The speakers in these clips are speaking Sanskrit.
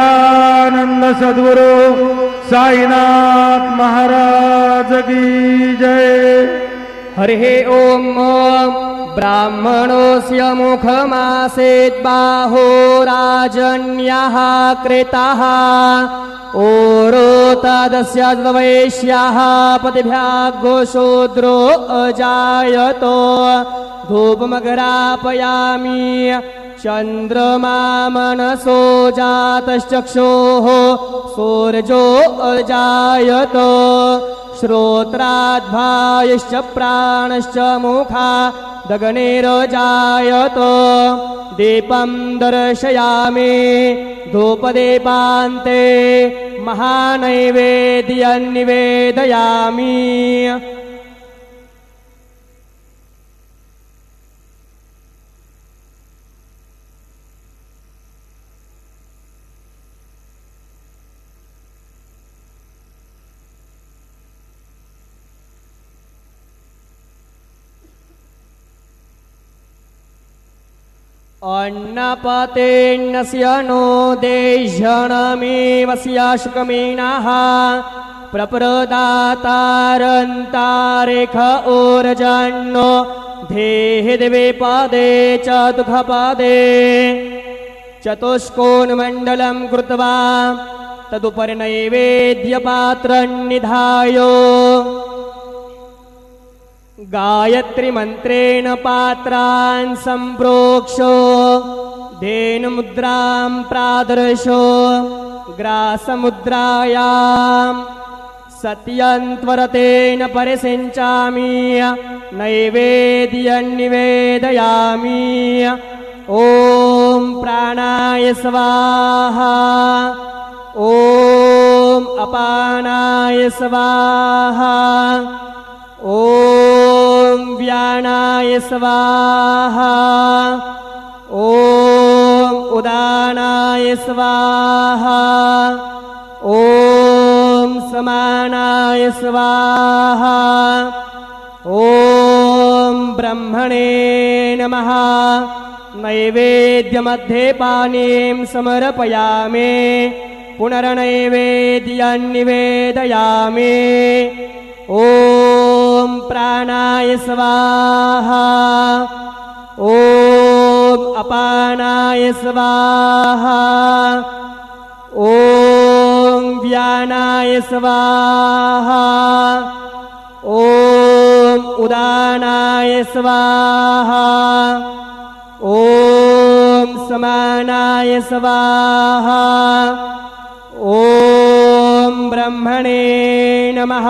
आनंद सद्गुरु साईनाथ महाराज की जय। हरिः ओम। ब्राह्मणोऽस्य मुखमासीत् बाहो राजन्यः कृतः ओरोतदस्य वैश्यः पतिभ्यागो शूद्रो अजायतो धूपमग्रापयामि चंद्रमा मनसो जातश्चक्षुः सूर्यो अजायत श्रोत्राद्भायश्च प्राणश्च मुखा दगनेरजायत दीपं दर्शयामि धूपदीपान्ते महानैवेद्यं निवेदयामि। अन्नपतेन्नस्य नो देशणमेवस्य शुकमीनः प्रप्रदातारन्तारेख ऊर्जन्नो धेहि दिवे पदे चतुःपदे चतुष्कोणमण्डलं कृत्वा तदुपरि नैवेद्यपात्रं निधाय गायत्री मंत्रेण पात्रान् संप्रोक्ष्य धेनुमुद्रां प्रादर्शो ग्रासमुद्रायां सत्यन्त्वरतेन परिसिञ्चामि नैवेद्यं निवेदयामि। ॐ प्राणाय स्वाहा ॐ अपानाय स्वाहा ॐ व्यानाय स्वाहा ॐ उदानाय स्वाहा ॐ समानाय स्वाहा ॐ ब्रह्मणे नमः। नैवेद्यमध्ये पानीं समर्पयामि पुनर्नैवेद्यं निवेदयामि। ॐ प्राणाय स्वाहा ॐ अपानाय स्वाहा ॐ व्यानाय स्वाहा ॐ उदानाय स्वाहा ॐ समानाय स्वाहा ॐ ब्रह्मणे नमः।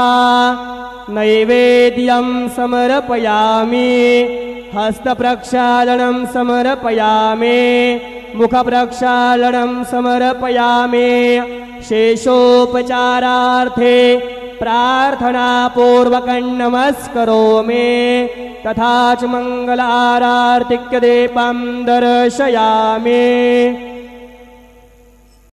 नैवेद्यं समर्पयामि हस्तप्रक्षालनं समर्पयामि मुखप्रक्षालनं समर्पयामि शेषोपचारार्थे प्रार्थनापूर्वकं नमस्करोमि तथा च मंगलारार्तिक्यदीपं दर्शयामि।